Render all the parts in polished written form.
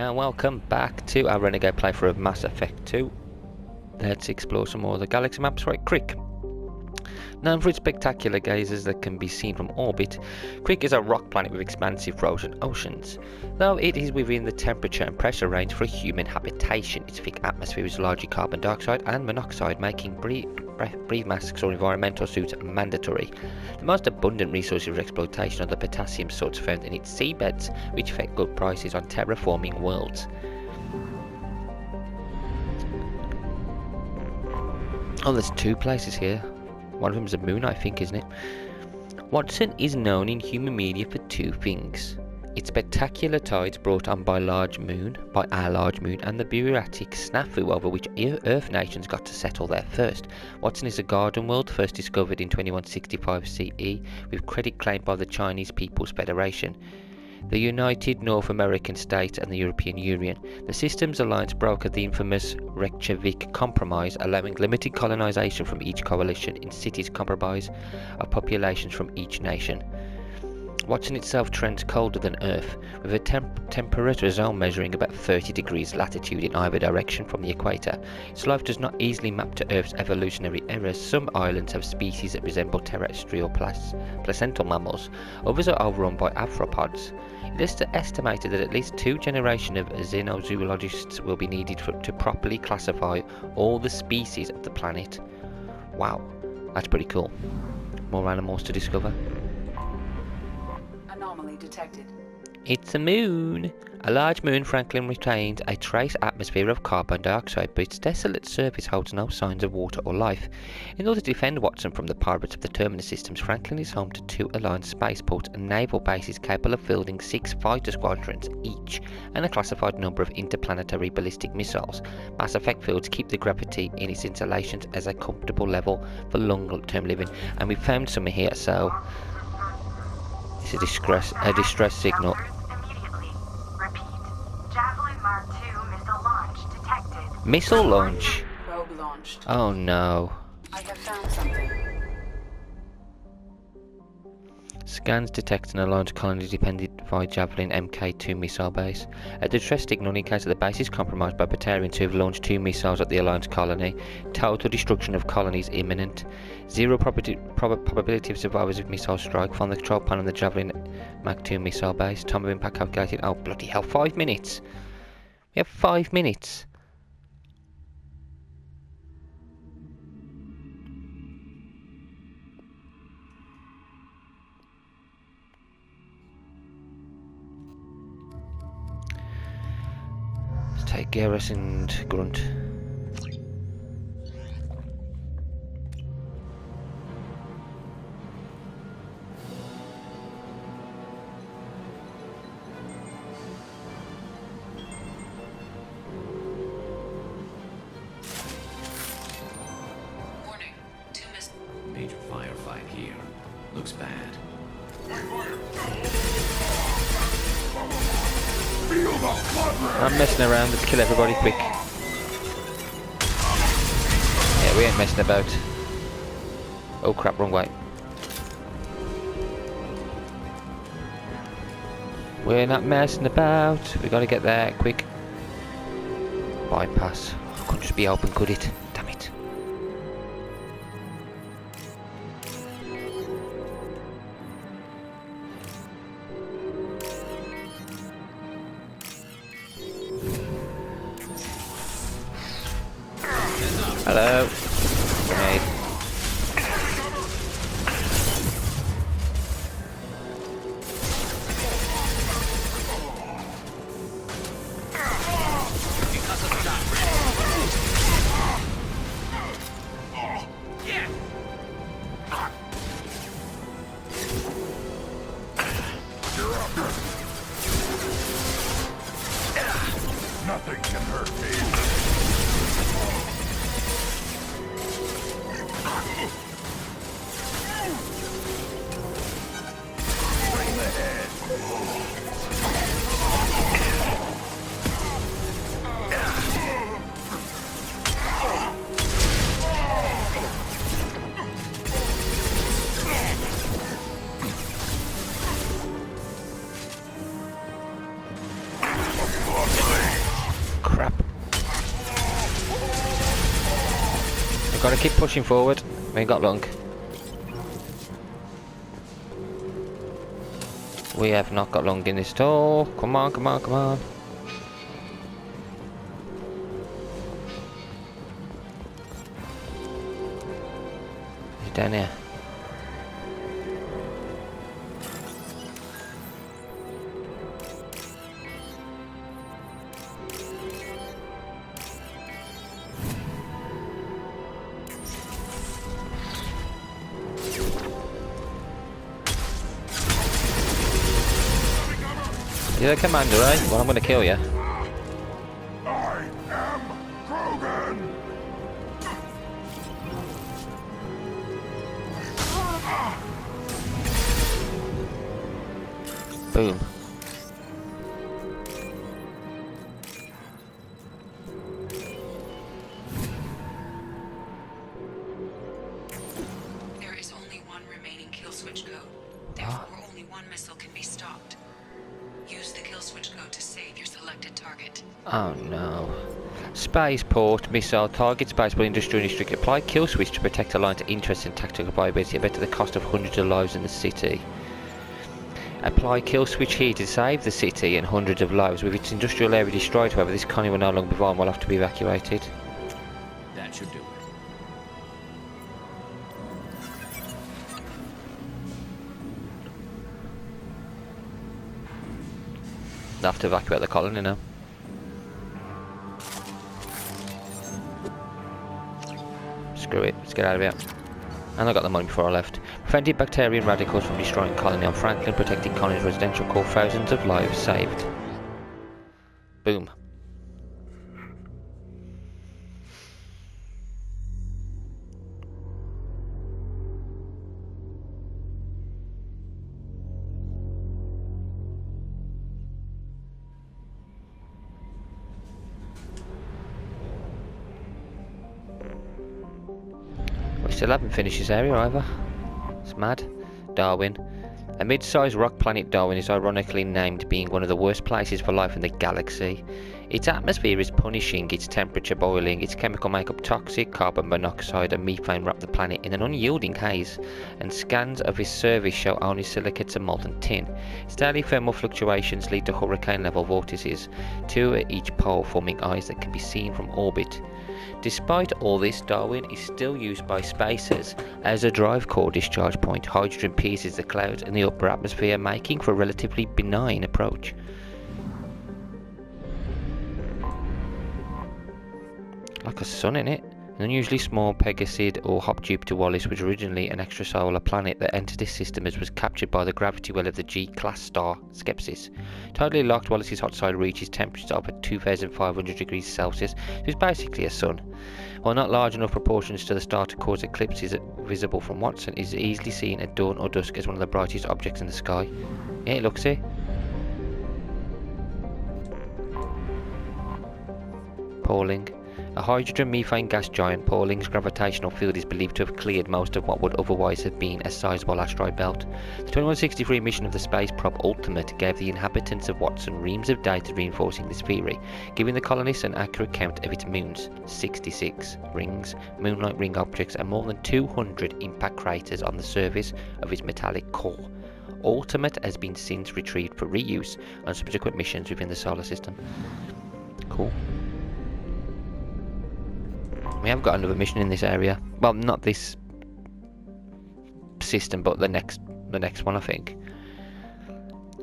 and welcome back to our Renegade playthrough of Mass Effect 2. Let's explore some more of the galaxy maps. Right, Crick. Known for its spectacular gazes that can be seen from orbit, Crick is a rock planet with expansive frozen oceans. Though it is within the temperature and pressure range for a human habitation, its thick atmosphere is largely carbon dioxide and monoxide, making breathe masks or environmental suits mandatory. The most abundant resource is exploitation of the potassium salts found in its seabeds, which affect good prices on terraforming worlds. Oh, there's two places here. One of them is a moon, I think, isn't it? Watson is known in human media for two things: its spectacular tides brought on by our large moon, and the bureaucratic snafu over which Earth nations got to settle there first. Watson is a garden world first discovered in 2165 CE, with credit claimed by the Chinese People's Federation, the United North American States and the European Union. The Systems Alliance brokered the infamous Reykjavik Compromise, allowing limited colonization from each coalition in cities comprised of populations from each nation. Watson itself trends colder than Earth, with a temperature zone measuring about 30 degrees latitude in either direction from the equator. Its life does not easily map to Earth's evolutionary errors. Some islands have species that resemble terrestrial placental mammals, others are overrun by arthropods. It is estimated that at least 2 generations of xenozoologists will be needed to properly classify all the species of the planet. Wow, that's pretty cool. More animals to discover. Anomaly detected. It's a moon. A large moon, Franklin retains a trace atmosphere of carbon dioxide, but its desolate surface holds no signs of water or life. In order to defend Watson from the pirates of the Terminus systems, Franklin is home to 2 Alliance spaceports and naval bases capable of fielding 6 fighter squadrons each, and a classified number of interplanetary ballistic missiles. Mass Effect fields keep the gravity in its installations as a comfortable level for long-term living, and we found some here, so it's a distress signal. Missile launch? Probe launched. Oh no. I have found something. Scans detect an Alliance colony dependent by Javelin Mk2 missile base. A distress signal indicates that the base is compromised by Batarians who have launched 2 missiles at the Alliance colony. Total destruction of colonies imminent. 0 probability of survivors of missile strike. Find the control panel on the Javelin Mk2 missile base. Time of impact calculated. Oh bloody hell, 5 minutes! We have 5 minutes! Take Garrus and Grunt. Warning. Major firefight here. Looks bad. I'm messing around, let's kill everybody quick. Yeah, we ain't messing about. Oh crap, wrong way. We're not messing about, we gotta get there quick. Bypass. Couldn't just be open, could it? Damn it. Hello. Grenade. Nothing can hurt me. keep pushing forward. We ain't got long. We have not got long in this at all. Come on, come on, come on. He's down here. You're the commander, eh? Well, I'm gonna kill you. I am Krogan! Boom. There is only one remaining kill switch code. Therefore, only one missile can be stopped. Use the kill switch code to save your selected target. Oh no. Spaceport, missile, target spaceport, industrial district. Apply kill switch to protect Alliance interests and tactical viability at the cost of hundreds of lives in the city. Apply kill switch here to save the city and hundreds of lives. With its industrial area destroyed, however, this colony will no longer be viable and will have to be evacuated. That should do it. They'll have to evacuate the colony now. Screw it, let's get out of here. And I got the money before I left. Prevented bacterian radicals from destroying colony on Franklin, protecting colony's residential core, thousands of lives saved. Boom. We still haven't finished this area either. It's mad. Darwin. A mid-sized rock planet, Darwin is ironically named being one of the worst places for life in the galaxy. Its atmosphere is punishing, its temperature boiling, its chemical makeup toxic, carbon monoxide and methane wrap the planet in an unyielding haze, and scans of its surface show only silicates and molten tin. Its daily thermal fluctuations lead to hurricane-level vortices, 2 at each pole forming eyes that can be seen from orbit. Despite all this, Darwin is still used by spacers as a drive core discharge point. Hydrogen pierces the clouds in the upper atmosphere, making for a relatively benign approach. Like a sun in it. An unusually small Pegasus or Hop Jupiter Wallis was originally an extrasolar planet that entered this system as was captured by the gravity well of the G-class star Skepsis. Totally locked, Wallis's hot side reaches temperatures up at 2,500 degrees Celsius, so it's basically a sun. While not large enough proportions to the star to cause eclipses visible from Watson, it is easily seen at dawn or dusk as one of the brightest objects in the sky. Yeah, it looks it. Pauling. A hydrogen-methane gas giant, Pauling's gravitational field is believed to have cleared most of what would otherwise have been a sizable asteroid belt. The 2163 mission of the space probe Ultimate gave the inhabitants of Watson reams of data reinforcing this theory, giving the colonists an accurate count of its moons, 66 rings, moon-like ring objects, and more than 200 impact craters on the surface of its metallic core. Ultimate has been since retrieved for reuse on subsequent missions within the solar system. Cool. We have got another mission in this area. Well, not this system, but the next one, I think.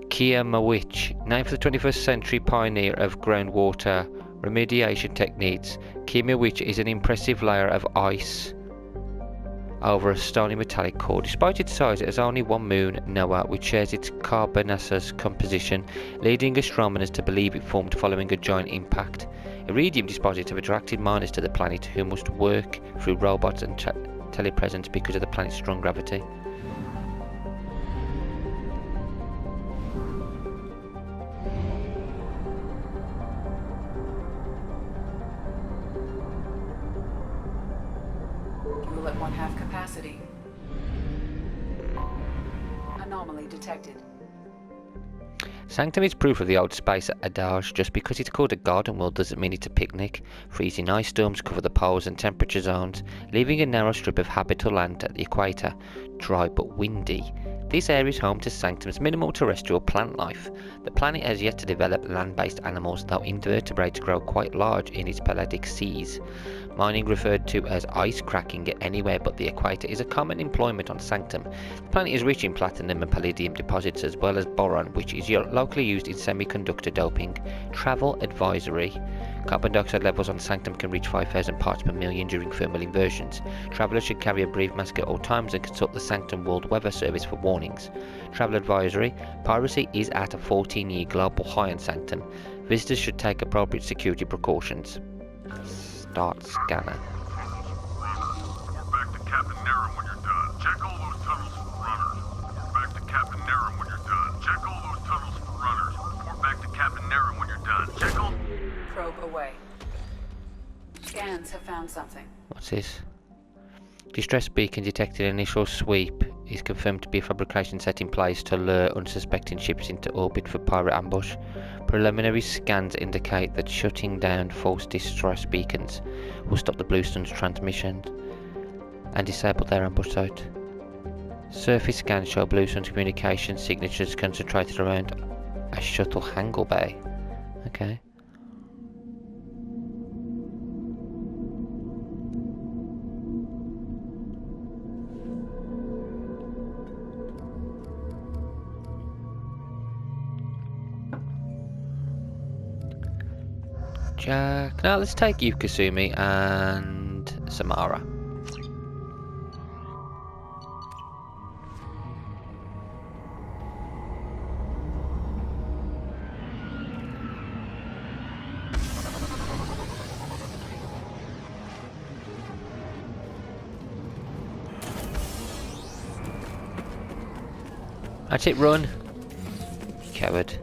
Kiamawich, named for the 21st century pioneer of groundwater remediation techniques. Kiamawich is an impressive layer of ice over a stony metallic core. Despite its size, it has only one moon, Noah, which shares its carbonaceous composition, leading astronomers to believe it formed following a giant impact. Iridium deposits have attracted miners to the planet who must work through robots and telepresence because of the planet's strong gravity. Fuel at 1/2 capacity. Anomaly detected. Sanctum is proof of the old space adage. Just because it's called a garden world doesn't mean it's a picnic. Freezing ice storms cover the poles and temperature zones, leaving a narrow strip of habitable land at the equator, dry but windy. This area is home to Sanctum's minimal terrestrial plant life. The planet has yet to develop land-based animals, though invertebrates grow quite large in its pelagic seas. Mining, referred to as ice cracking anywhere but the equator, is a common employment on Sanctum. The planet is rich in platinum and palladium deposits as well as boron, which is locally used in semiconductor doping. Travel advisory. Carbon dioxide levels on Sanctum can reach 5,000 parts per million during thermal inversions. Travellers should carry a breath mask at all times and consult the Sanctum World Weather Service for warnings. Travel advisory. Piracy is at a 14-year global high on Sanctum. Visitors should take appropriate security precautions. Start scanner. Report back to Captain Naren when you're done. Check all those tunnels for runners. Report back to Captain Naren when you're done. Check all those tunnels for runners. Report back to Captain Naren when you're done. Check all... Probe away. Scans have found something. What's this? Distress beacon detected. Initial sweep is confirmed to be a fabrication set in place to lure unsuspecting ships into orbit for pirate ambush. Preliminary scans indicate that shutting down false distress beacons will stop the Blue Sun's transmission and disable their ambush site. Surface scans show Blue Sun's communication signatures concentrated around a shuttle hangar bay. Okay. Jack. Now let's take Yukasumi and Samara. That's it, run. You coward.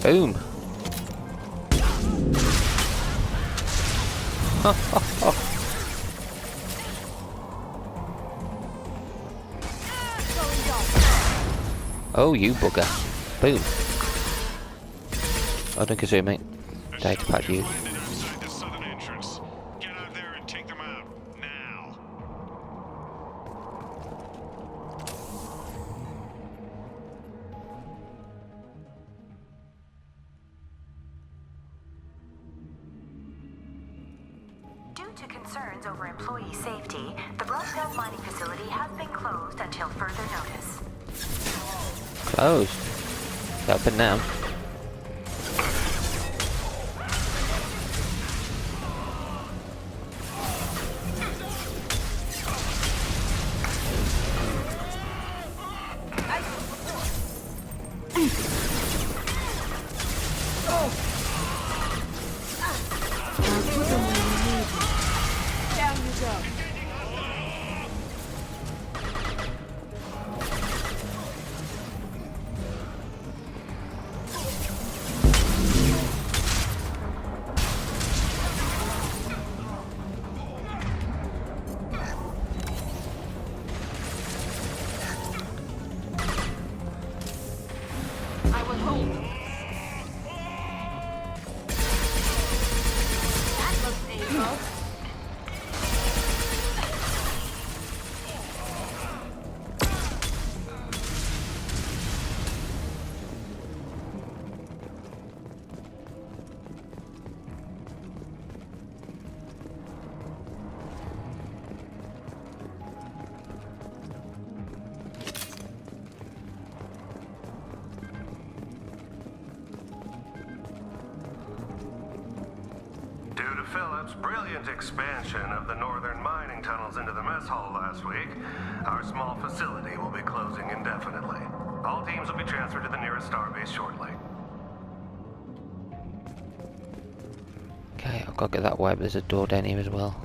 Boom. Oh, you bugger. Boom. Oh, don't consume mate. Data pad you. Outside the southern entrance. Get out there and take them out. Now. Due to concerns over employee safety, the Roscoe mining facility has been closed until further notice. Closed. Open now. Due to Phillips' brilliant expansion of the northern mining tunnels into the mess hall last week, our small facility will be closing indefinitely. All teams will be transferred to the nearest starbase shortly. Okay, I've got to get that way, but there's a door down here as well.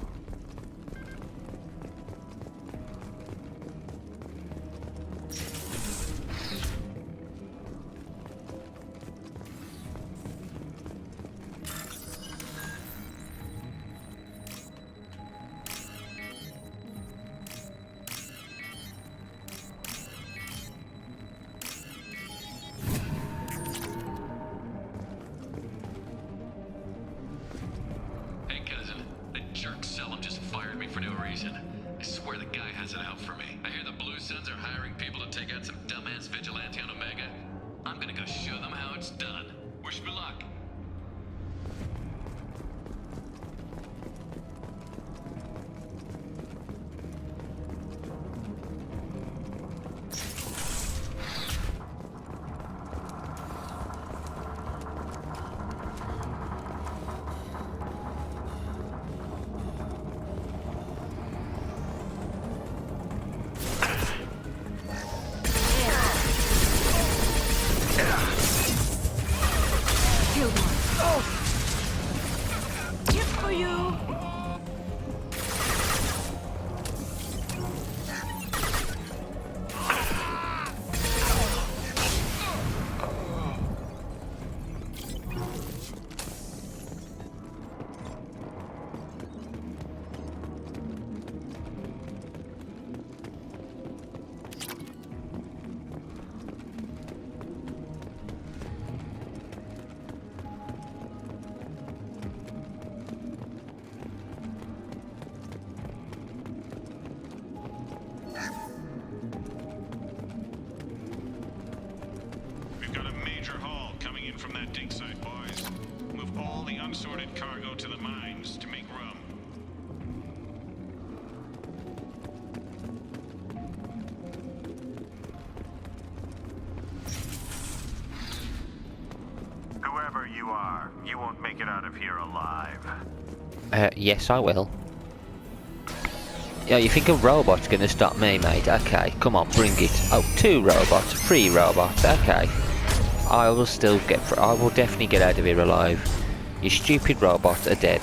Hey, cousin. That jerk Selim just fired me for no reason. I swear the guy has it out for me. I hear the Blue Suns are hiring people to take out some dumbass vigilante on Omega. I'm gonna go show them how it's done. Wish me luck. We've got a major haul coming in from that dig site, boys. Move all the unsorted cargo to the mines to make room. Whoever you are, you won't make it out of here alive. Yes, I will. Yeah, you think a robot's gonna stop me, mate? Okay, come on, bring it. Oh, 2 robots, 3 robots. Okay, I will still get. I will definitely get out of here alive. You stupid robots are dead.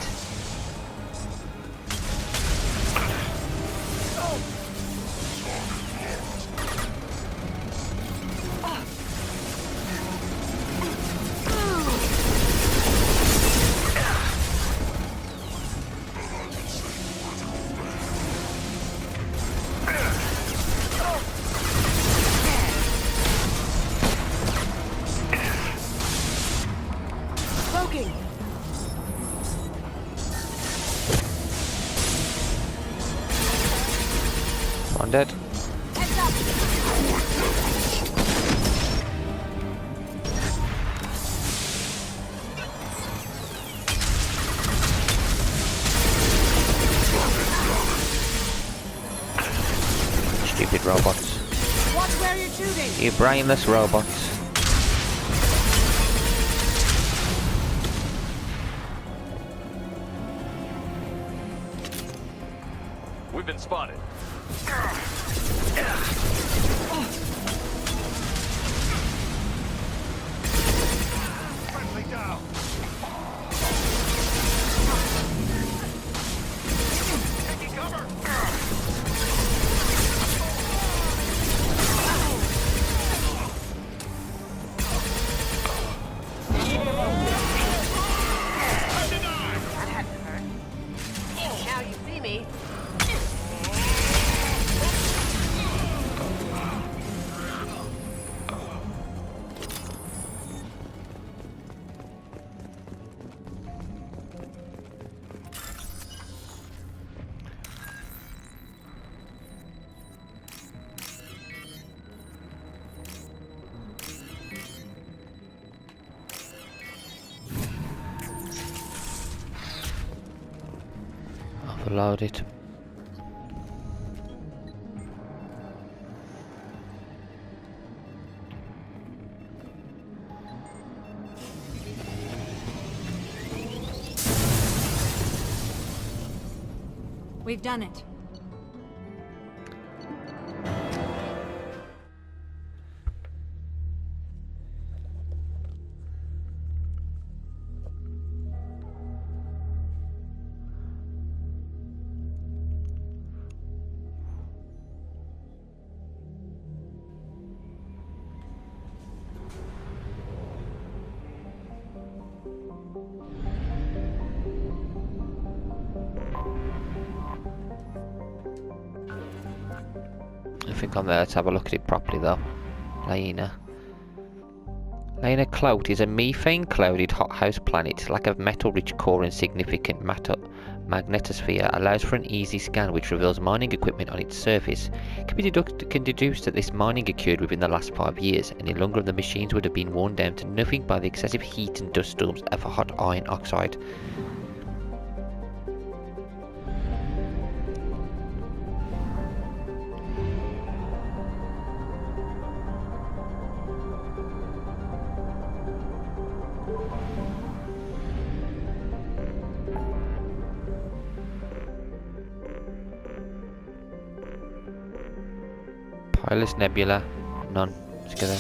I'm dead. Stupid robots. Watch where you're shooting. You brainless robots. We've been spotted. Friendly down. Taking cover. That had to hurt. Now you see me. Overload it. We've done it. I think I'm there. Let's have a look at it properly though. Laina. Laina Clout is a methane-clouded hothouse planet. Lack of metal-rich core and significant magnetosphere allows for an easy scan which reveals mining equipment on its surface. Can deduce that this mining occurred within the last 5 years. Any longer the machines would have been worn down to nothing by the excessive heat and dust storms of hot iron oxide. Pilus Nebula, none. Let's go there.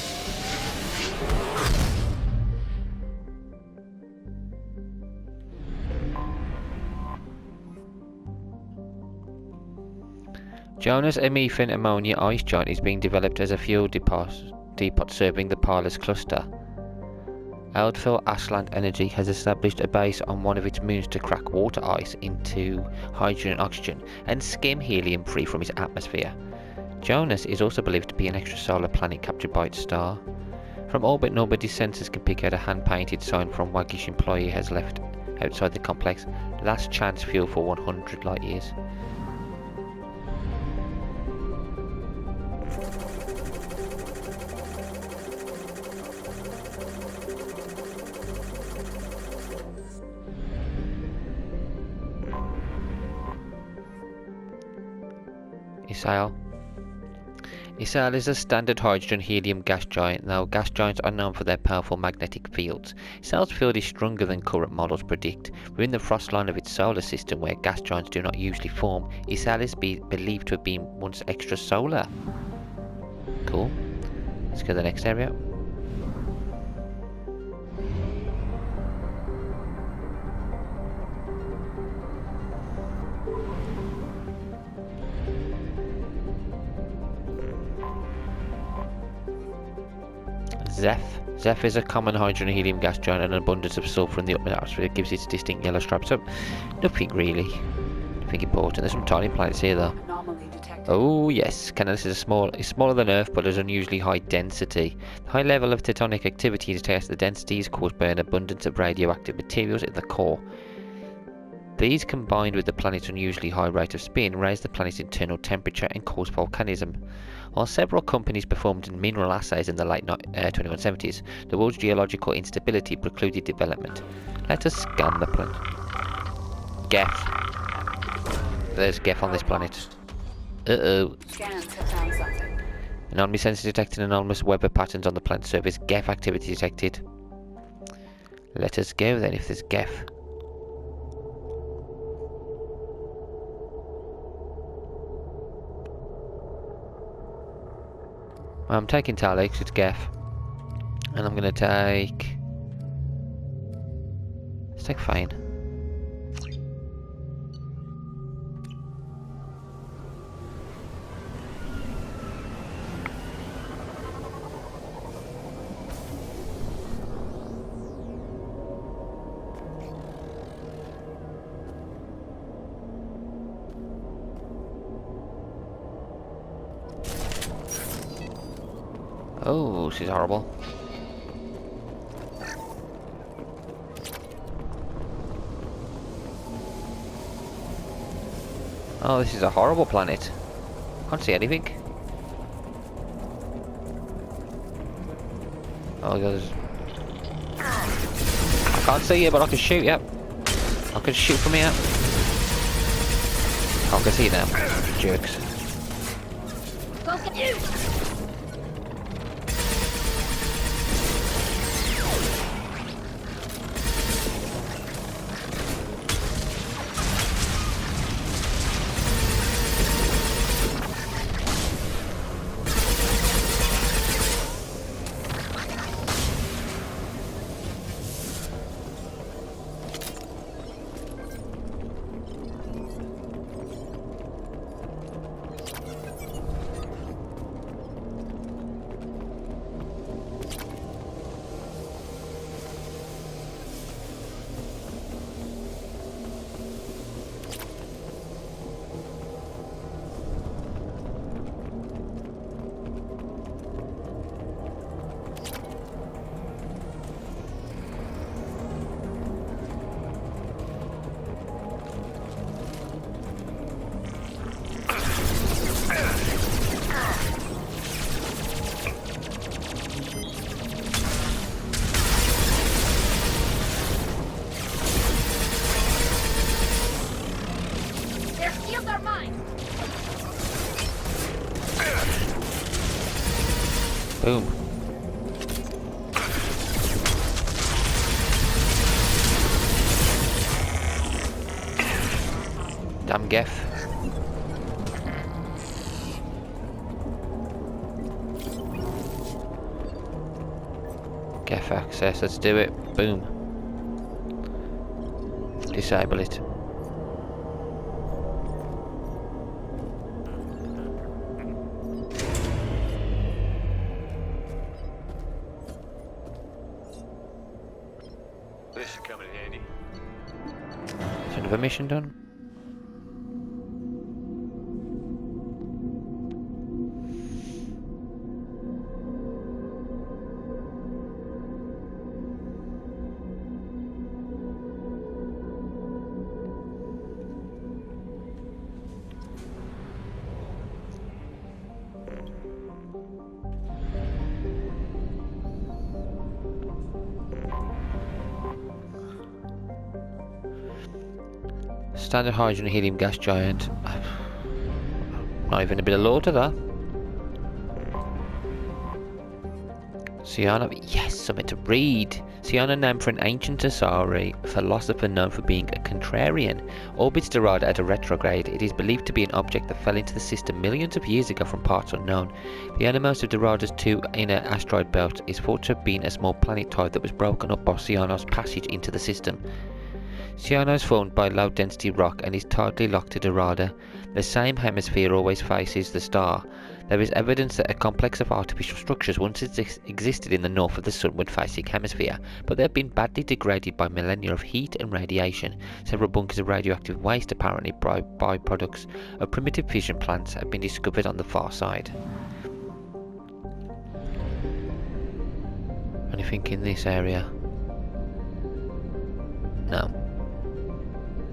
Jonas, a methane ammonia ice giant, is being developed as a fuel depot serving the Pilus cluster. Eldfell Ashland Energy has established a base on one of its moons to crack water ice into hydrogen and oxygen and skim helium free from its atmosphere. Jonas is also believed to be an extrasolar planet captured by its star. From orbit, nobody's sensors can pick out a hand-painted sign from waggish employee has left outside the complex. Last chance fuel for 100 light years. Isael. Isael is a standard hydrogen-helium gas giant. Now, gas giants are known for their powerful magnetic fields. Isael's field is stronger than current models predict. Within the frost line of its solar system, where gas giants do not usually form, Isael is believed to have been once extrasolar. Cool. Let's go to the next area. Zeph is a common hydrogen and helium gas giant, and an abundance of sulfur in the upper atmosphere gives it distinct yellow stripes. So, nothing really. Nothing important. There's some tiny planets here though. Oh yes, Canada is smaller than Earth, but has unusually high density. The high level of tectonic activity indicates the density is caused by an abundance of radioactive materials in the core. These, combined with the planet's unusually high rate of spin, raise the planet's internal temperature and cause volcanism. While several companies performed mineral assays in the late 2170s, the world's geological instability precluded development. Let us scan the planet. Geth. There's Geth on this planet. Uh-oh. Scans have found something. Anomaly sensors detected anomalous weather patterns on the planet's surface. Geth activity detected. Let us go then if there's Geth. I'm taking Tali because it's Geth. And I'm going to take... Let's take Fane. Oh, she's horrible. Oh, this is a horrible planet. Can't see anything. Oh, there's... I can't see you, but I can shoot, yep. I can shoot from here. Oh, I can see you now. Jerks. Boom. Damn Geff. Geff access, let's do it. Boom. Disable it. This should come in handy. Is another mission done? Standard hydrogen helium gas giant. Not even a bit of lore to that. Siana, yes, something to read. Siana, named for an ancient Asari philosopher known for being a contrarian, orbits Dorada at a retrograde. It is believed to be an object that fell into the system millions of years ago from parts unknown. The innermost of Dorada's two inner asteroid belts is thought to have been a small planet type that was broken up by Siana's passage into the system. Siana is formed by low-density rock and is tightly locked to Dorada. The same hemisphere always faces the star. There is evidence that a complex of artificial structures once existed in the north of the sunward-facing hemisphere, but they have been badly degraded by millennia of heat and radiation. Several bunkers of radioactive waste, apparently byproducts of primitive fission plants, have been discovered on the far side. Anything in this area? No.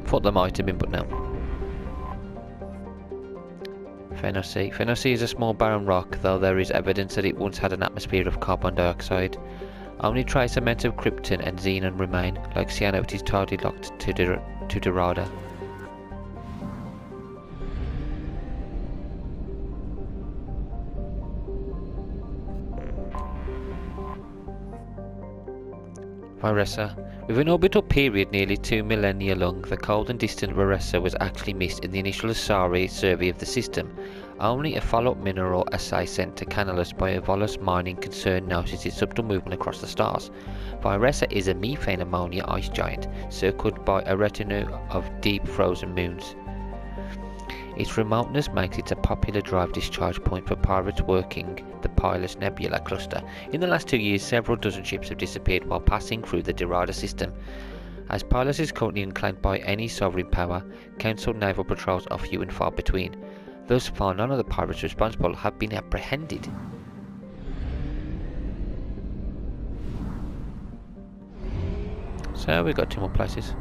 Thought there might have been, but no. Phenosea. Phenosea is a small barren rock, though there is evidence that it once had an atmosphere of carbon dioxide. Only trace amounts of krypton and xenon remain. Like Siana, it is tightly locked to Dorada. Viressa. With an orbital period nearly 2 millennia long, the cold and distant Viressa was actually missed in the initial Asari survey of the system. Only a follow-up mineral assay sent to Canalus by a Volus mining concern noticed its subtle movement across the stars. Viressa is a methane ammonia ice giant, circled by a retinue of deep frozen moons. Its remoteness makes it a popular drive discharge point for pirates working the Pilus Nebula cluster. In the last 2 years, several dozen ships have disappeared while passing through the Dorada system. As Pilus is currently unclaimed by any sovereign power, Council naval patrols are few and far between. Thus far, none of the pirates responsible have been apprehended. So we've got 2 more places.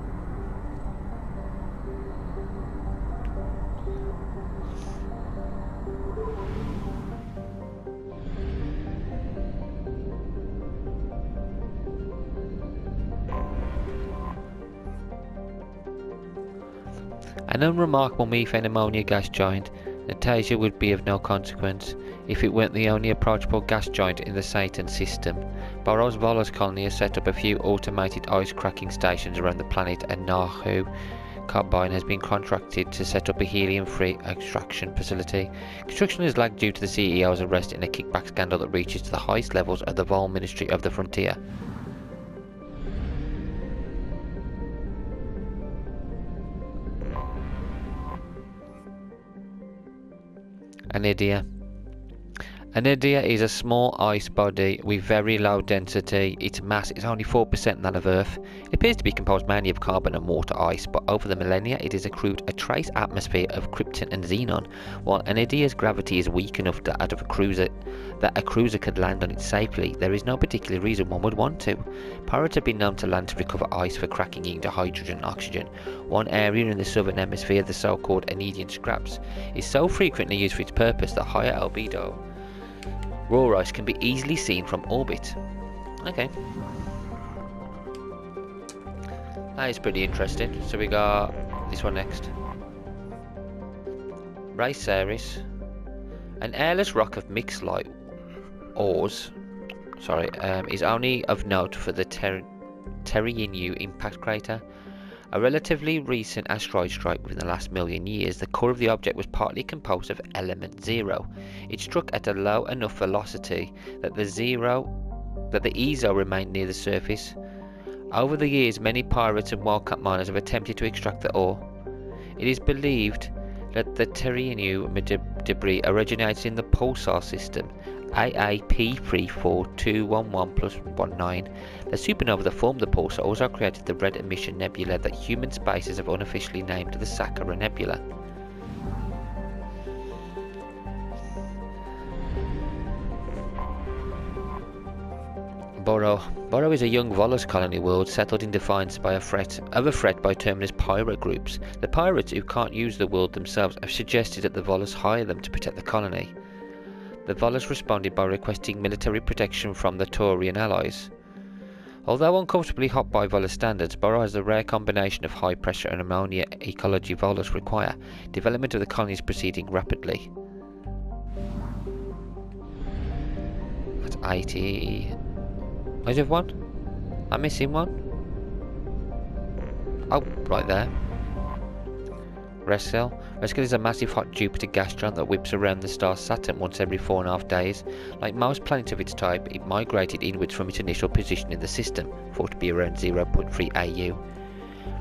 An unremarkable methane ammonia gas giant, Natasha would be of no consequence if it weren't the only approachable gas giant in the Satan system. Boros Volus colony has set up a few automated ice cracking stations around the planet, and Nahu Carbine has been contracted to set up a helium-free extraction facility. Construction is lagged due to the CEO's arrest in a kickback scandal that reaches to the highest levels of the Vol Ministry of the Frontier. Anidia. Anidia is a small ice body with very low density. Its mass is only 4% that of Earth. It appears to be composed mainly of carbon and water ice, but over the millennia it has accrued a trace atmosphere of krypton and xenon. While Anidia's gravity is weak enough that a cruiser could land on it safely, there is no particular reason one would want to. Pirates have been known to land to recover ice for cracking into hydrogen and oxygen. One area in the southern hemisphere, the so-called Anidian scraps, is so frequently used for its purpose that higher albedo raw ice can be easily seen from orbit. Okay. That is pretty interesting. So we got this one next. Ray Ceres. An airless rock of mixed light. ores, is only of note for the Terry-Inu impact crater. A relatively recent asteroid strike within the last million years, the core of the object was partly composed of element zero. It struck at a low enough velocity that the ESO remained near the surface. Over the years, many pirates and wildcat miners have attempted to extract the ore. It is believed that the Terry-Inu debris originated in the pulsar system AAP 34211+19. The supernova that formed the pulsar also created the red emission nebula that human spacers have unofficially named the Sakura Nebula. Boro is a young Volus colony world settled in defiance of a threat by Terminus pirate groups. The pirates, who can't use the world themselves, have suggested that the Volus hire them to protect the colony. The Volus responded by requesting military protection from the Taurian allies. Although uncomfortably hot by Volus standards, Boro has the rare combination of high pressure and ammonia ecology Volus require. Development of the colony is proceeding rapidly. That's 80. Where's the one? I'm missing one. Oh, right there. Reskel. Reskel is a massive hot Jupiter gas giant that whips around the star Saturn once every 4.5 days. Like most planets of its type, it migrated inwards from its initial position in the system, thought to be around 0.3 AU.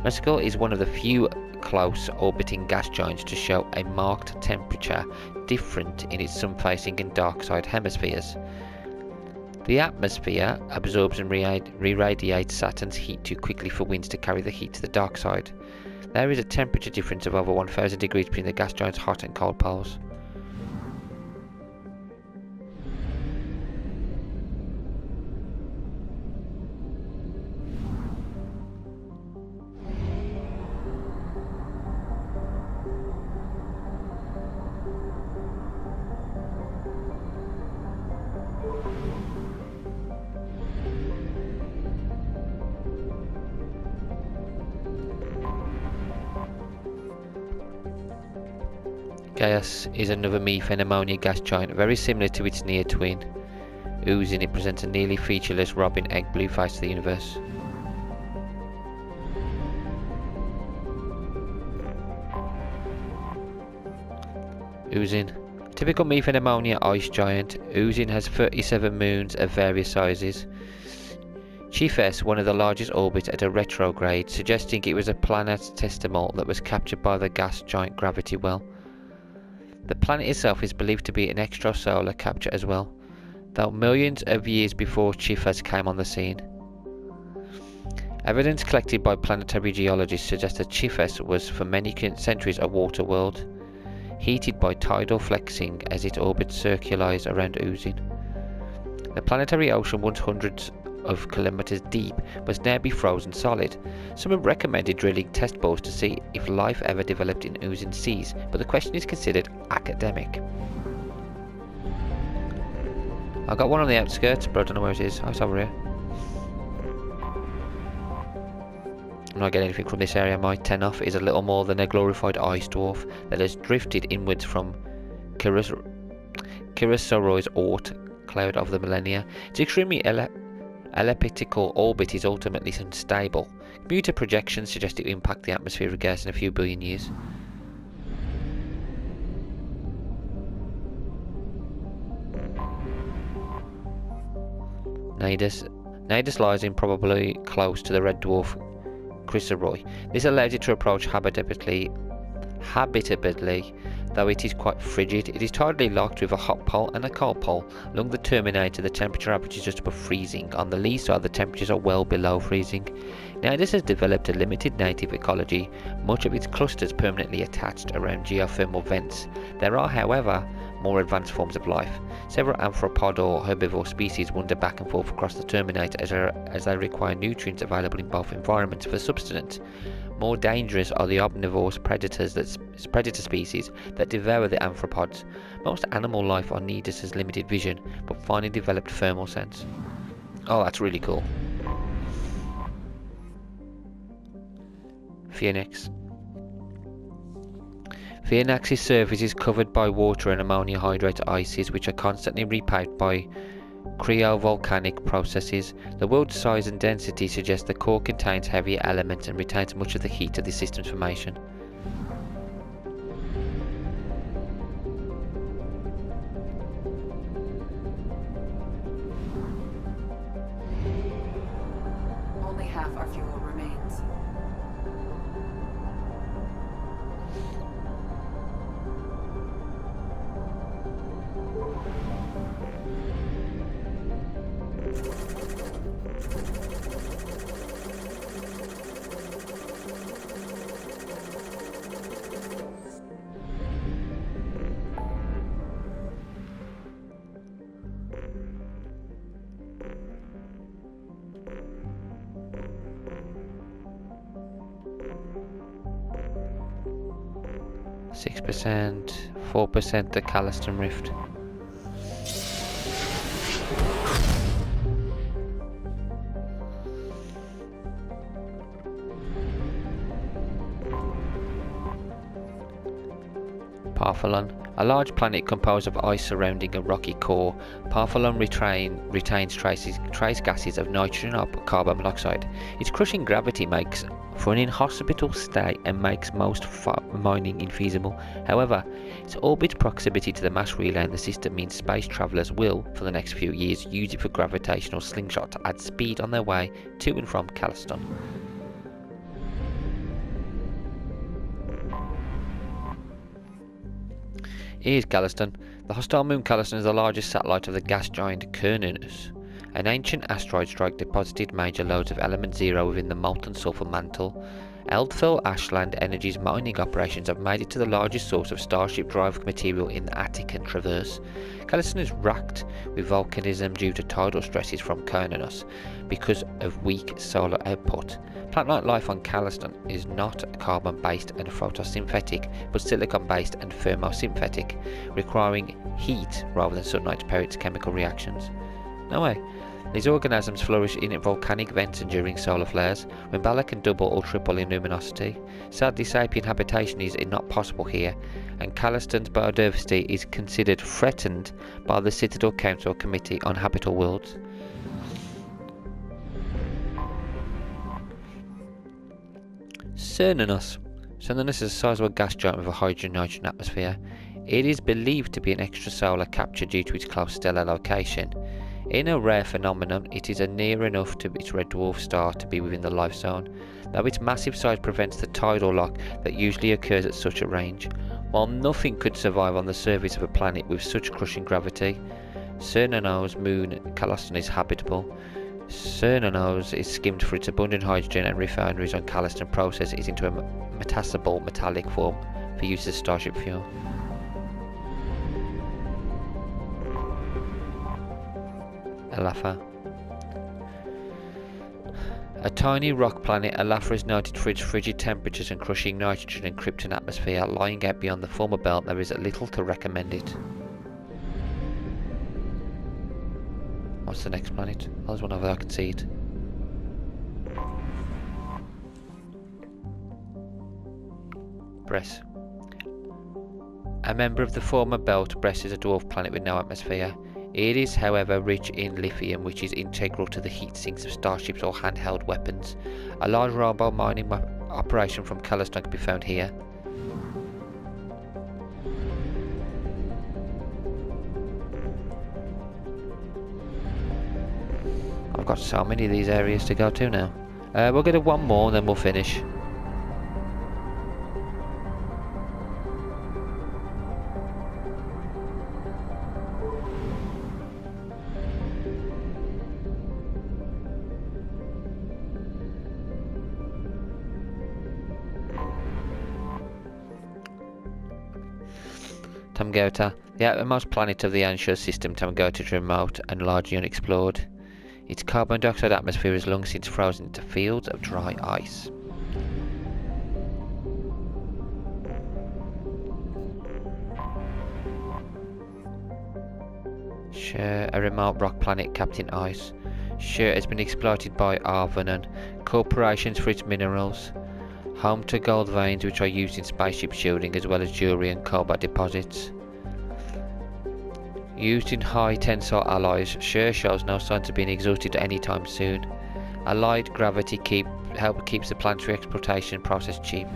Reskel is one of the few close orbiting gas giants to show a marked temperature different in its sun-facing and dark-side hemispheres. The atmosphere absorbs and re-radiates Saturn's heat too quickly for winds to carry the heat to the dark side. There is a temperature difference of over 1000 degrees between the gas giant's hot and cold poles. Gaius is another methane ammonia gas giant, very similar to its near twin. Oozing, it presents a nearly featureless robin egg blue face to the universe. Oozing. Typical methane ammonia ice giant, Oozing has 37 moons of various sizes. Chief S, one of the largest orbits at a retrograde, suggesting it was a planetesimal that was captured by the gas giant gravity well. The planet itself is believed to be an extrasolar capture as well, though millions of years before Chifas came on the scene. Evidence collected by planetary geologists suggests that Chifas was for many centuries a water world, heated by tidal flexing as its orbit circularized around Oozing. The planetary ocean, once hundreds of kilometers deep, must now be frozen solid. Some have recommended drilling test bores to see if life ever developed in Oozing seas, but the question is considered academic. I got one on the outskirts, but I don't know where it is. Oh, it's over here. I'm not getting anything from this area. My Tenoff is a little more than a glorified ice dwarf that has drifted inwards from Kirasoroy's Oort cloud of the millennia. Its extremely elliptical orbit is ultimately unstable. Computer projections suggest it will impact the atmosphere of gas in a few billion years. Nidus lies improbably close to the red dwarf Chrysaroy. This allows it to approach habitably, though it is quite frigid. It is tidally locked with a hot pole and a cold pole. Along the terminator, the temperature average is just above freezing. On the lee side, the temperatures are well below freezing. Nidus has developed a limited native ecology, much of its clusters permanently attached around geothermal vents. There are, however, more advanced forms of life. Several arthropod or herbivore species wander back and forth across the terminator as they require nutrients available in both environments for sustenance. More dangerous are the omnivorous predator species that devour the arthropods. Most animal life on Nidus has limited vision, but finely developed thermal sense. Oh, that's really cool. Phoenix. Phoenix's surface is covered by water and ammonia hydrate ices, which are constantly repacked by Cryovolcanic processes. The world's size and density suggest the core contains heavier elements and retains much of the heat of the system's formation. Only half our fuel remains. %, 4% the Calliston Rift. Partholon. A large planet composed of ice surrounding a rocky core, Partholon retains trace gases of nitrogen or carbon monoxide. Its crushing gravity makes for an inhospitable state and makes most mining infeasible. However, its orbit proximity to the mass relay in the system means space travellers will, for the next few years, use it for gravitational slingshot to add speed on their way to and from Calliston. Here's Calliston. The hostile moon Calliston is the largest satellite of the gas giant Cernunnos. An ancient asteroid strike deposited major loads of element zero within the molten sulfur mantle. Eldfell Ashland Energy's mining operations have made it to the largest source of Starship drive material in the Attican Traverse. Calliston is racked with volcanism due to tidal stresses from Cernunnos because of weak solar output. Plant-like life on Calliston is not carbon-based and photosynthetic, but silicon-based and thermosynthetic, requiring heat rather than sunlight to power its chemical reactions. No way. These organisms flourish in volcanic vents and during solar flares, when Bala can double or triple in luminosity. Sadly, sapient habitation is not possible here, and Calliston's biodiversity is considered threatened by the Citadel Council Committee on Habitable Worlds. Cernunnos. Cernunnos is a sizable gas giant with a hydrogen-nitrogen atmosphere. It is believed to be an extrasolar capture due to its close stellar location. In a rare phenomenon, it is near enough to its red dwarf star to be within the life zone, though its massive size prevents the tidal lock that usually occurs at such a range. While nothing could survive on the surface of a planet with such crushing gravity, Cernunnos' moon Calliston is habitable. Cernunnos is skimmed for its abundant hydrogen, and refineries on Calliston process it into a metastable metallic form for use as starship fuel. Elafa. A tiny rock planet, Elafa is noted for its frigid temperatures and crushing nitrogen and krypton atmosphere. Lying out beyond the former belt, there is little to recommend it. What's the next planet? Oh, there's one over there, I can see it. Bress. A member of the former belt, Bress is a dwarf planet with no atmosphere. It is, however, rich in lithium, which is integral to the heat sinks of starships or handheld weapons. A large robo mining operation from Calliston can be found here. I've got so many of these areas to go to now. We'll go to one more and then we'll finish. Tamgota. The outermost planet of the Anshur system, Tamgota is remote and largely unexplored. Its carbon dioxide atmosphere has long since frozen into fields of dry ice. Shur, a remote rock planet capped in ice. Shur has been exploited by Arvanon corporations for its minerals. Home to gold veins which are used in spaceship shielding, as well as jewelry and cobalt deposits. Used in high tensile alloys, Sure shows no signs of being exhausted anytime soon. Allied gravity keeps the planetary exploitation process cheap.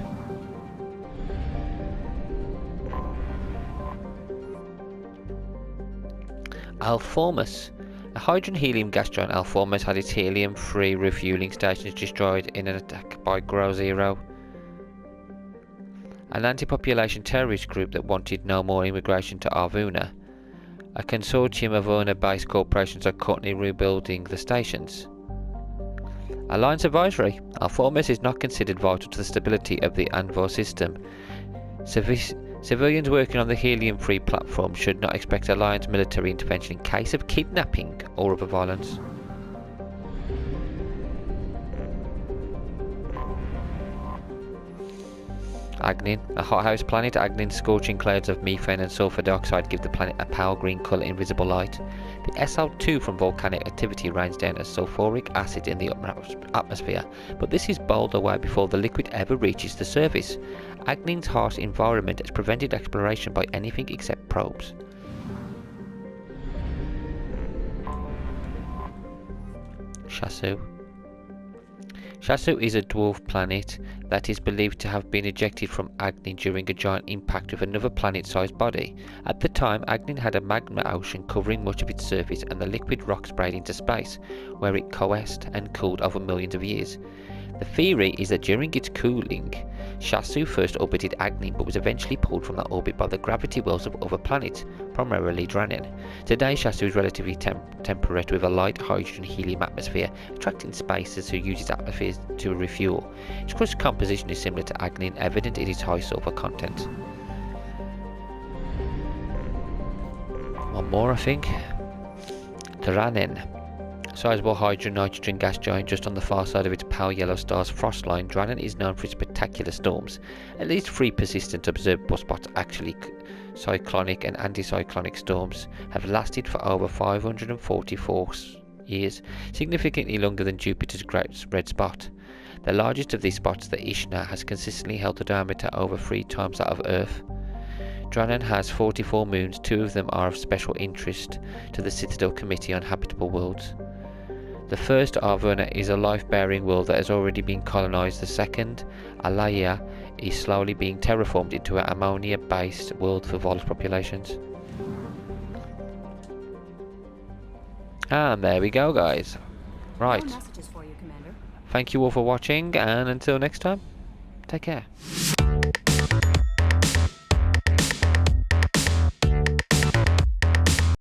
Alformus. A hydrogen-helium gas giant, Alformus had its helium-free refueling stations destroyed in an attack by Grow Zero, an anti-population terrorist group that wanted no more immigration to Arvuna. A consortium of Arvuna-based corporations are currently rebuilding the stations. Alliance Advisory. Alformus is not considered vital to the stability of the Anvor system. Civilians working on the helium-free platform should not expect Alliance military intervention in case of kidnapping or other violence. Agnin. A hothouse planet, Agnin's scorching clouds of methane and sulfur dioxide give the planet a pale green colour in visible light. The SL2 from volcanic activity rains down as sulfuric acid in the atmosphere, but this is bowled away before the liquid ever reaches the surface. Agnin's harsh environment has prevented exploration by anything except probes. Shasu. Shasu is a dwarf planet that is believed to have been ejected from Agnin during a giant impact with another planet-sized body. At the time, Agnin had a magma ocean covering much of its surface and the liquid rock sprayed into space, where it coalesced and cooled over millions of years. The theory is that during its cooling, Shasu first orbited Agnin but was eventually pulled from that orbit by the gravity wells of other planets, primarily Dranen. Today Shasu is relatively temperate with a light hydrogen-helium atmosphere, attracting spacers who use its atmosphere to refuel. Its crust composition is similar to Agnin, evident in its high sulfur content. One more, I think. Dranen. Sizable hydrogen-nitrogen gas giant just on the far side of its pale yellow star's frost line, Dranen is known for its spectacular storms. At least 3 persistent observable spots, actually cyclonic and anticyclonic storms, have lasted for over 544 years, significantly longer than Jupiter's Great Red Spot. The largest of these spots, the Ishna, has consistently held a diameter over 3 times that of Earth. Dranen has 44 moons, 2 of them are of special interest to the Citadel Committee on Habitable Worlds. The first, Arvuna, is a life-bearing world that has already been colonised. The second, Alaya, is slowly being terraformed into an ammonia-based world for Vol's populations. And there we go, guys. Right. More messages for you, Commander. Thank you all for watching, and until next time, take care.